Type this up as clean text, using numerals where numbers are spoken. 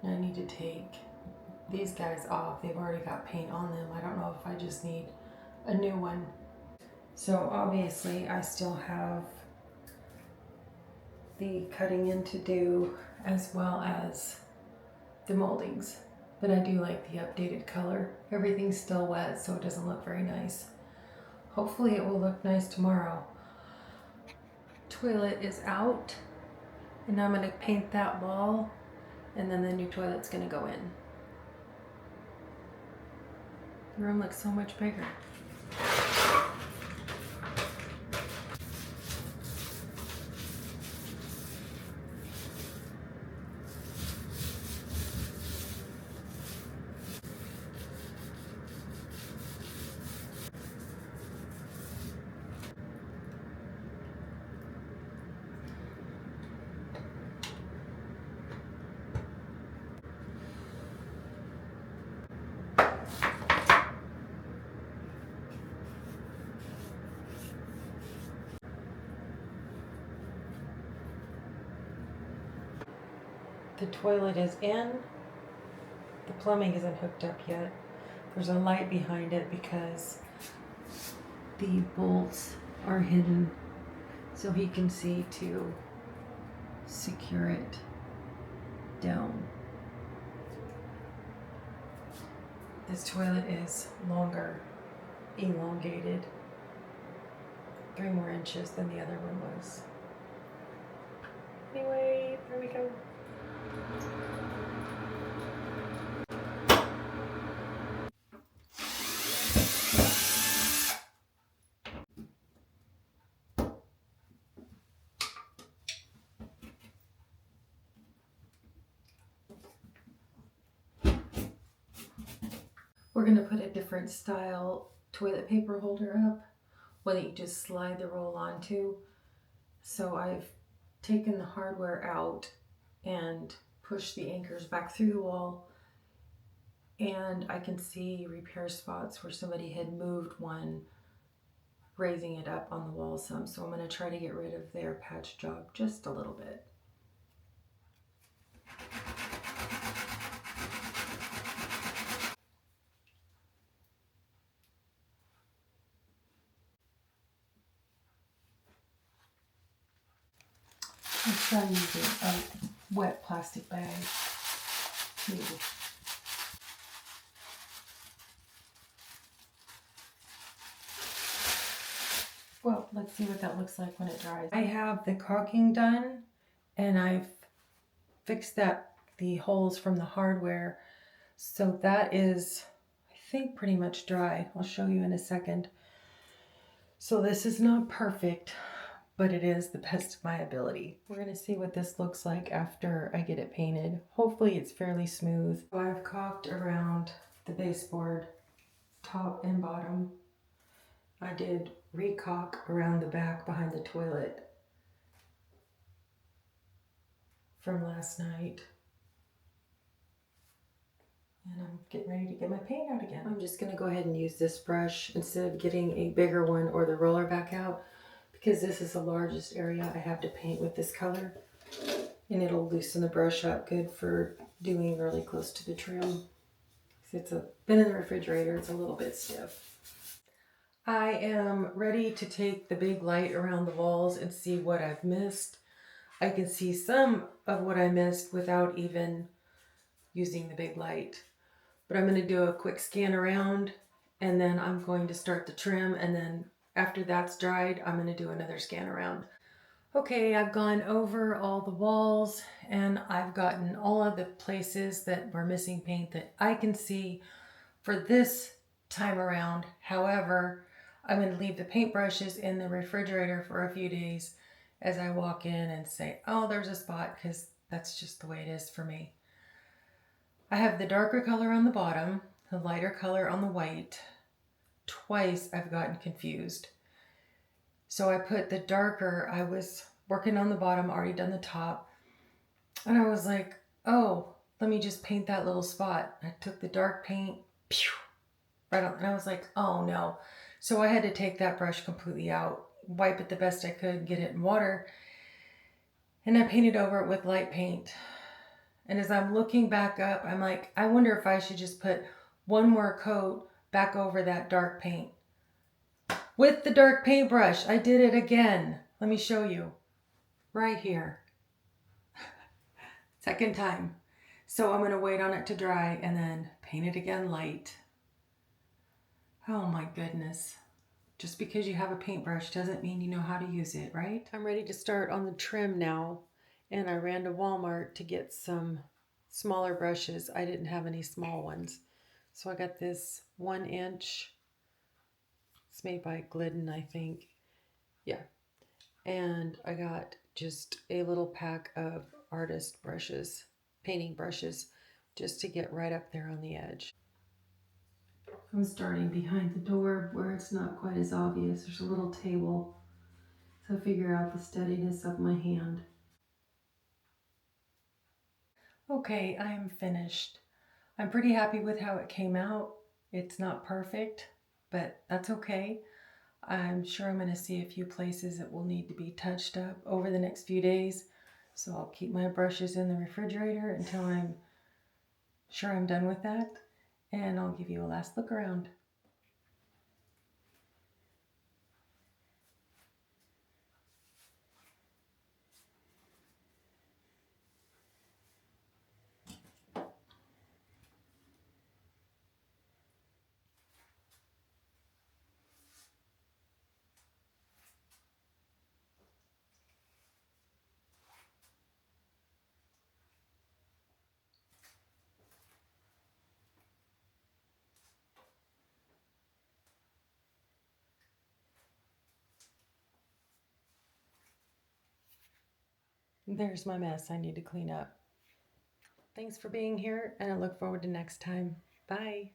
And I need to take these guys off. They've already got paint on them. I don't know if I just need a new one. So obviously I still have the cutting in to do as well as the moldings. But I do like the updated color. Everything's still wet, so it doesn't look very nice. Hopefully it will look nice tomorrow. Toilet is out, and I'm gonna paint that wall, and then the new toilet's gonna go in. The room looks so much bigger. The toilet is in. The plumbing isn't hooked up yet. There's a light behind it because the bolts are hidden so he can see to secure it down. This toilet is longer, elongated, 3 more inches than the other one was. Anyway, there we go. We're gonna put a different style toilet paper holder up, one that you just slide the roll onto. So I've taken the hardware out and pushed the anchors back through the wall, and I can see repair spots where somebody had moved one, raising it up on the wall some. So I'm gonna try to get rid of their patch job just a little bit. I'm trying using a wet plastic bag too. Well, let's see what that looks like when it dries. I have the caulking done, and I've fixed the holes from the hardware. So that is, I think, pretty much dry. I'll show you in a second. So this is not perfect, but it is the best of my ability. We're gonna see what this looks like after I get it painted. Hopefully it's fairly smooth. So I've caulked around the baseboard, top and bottom. I did re-caulk around the back behind the toilet from last night. And I'm getting ready to get my paint out again. I'm just gonna go ahead and use this brush instead of getting a bigger one or the roller back out, because this is the largest area I have to paint with this color, and it'll loosen the brush up good for doing really close to the trim. It's been in the refrigerator, it's a little bit stiff. I am ready to take the big light around the walls and see what I've missed. I can see some of what I missed without even using the big light. But I'm going to do a quick scan around, and then I'm going to start the trim, and then after that's dried, I'm going to do another scan around. Okay, I've gone over all the walls, and I've gotten all of the places that were missing paint that I can see for this time around. However, I'm going to leave the paintbrushes in the refrigerator for a few days as I walk in and say, oh, there's a spot, because that's just the way it is for me. I have the darker color on the bottom, the lighter color on the white. Twice I've gotten confused. So I put the darker, I was working on the bottom, already done the top, and I was like, oh, let me just paint that little spot. I took the dark paint, right on, and I was like, oh no. So I had to take that brush completely out, wipe it the best I could, get it in water, and I painted over it with light paint. And as I'm looking back up, I'm like, I wonder if I should just put one more coat back over that dark paint. With the dark paintbrush, I did it again. Let me show you. Right here. Second time. So I'm going to wait on it to dry and then paint it again light. Oh my goodness. Just because you have a paintbrush doesn't mean you know how to use it, right? I'm ready to start on the trim now. And I ran to Walmart to get some smaller brushes. I didn't have any small ones. So I got this 1 inch. It's made by Glidden, I think. Yeah. And I got just a little pack of artist brushes, painting brushes, just to get right up there on the edge. I'm starting behind the door where it's not quite as obvious. There's a little table to figure out the steadiness of my hand. Okay, I'm finished. I'm pretty happy with how it came out. It's not perfect, but that's okay. I'm sure I'm going to see a few places that will need to be touched up over the next few days. So I'll keep my brushes in the refrigerator until I'm sure I'm done with that. And I'll give you a last look around. There's my mess I need to clean up. Thanks for being here, and I look forward to next time. Bye.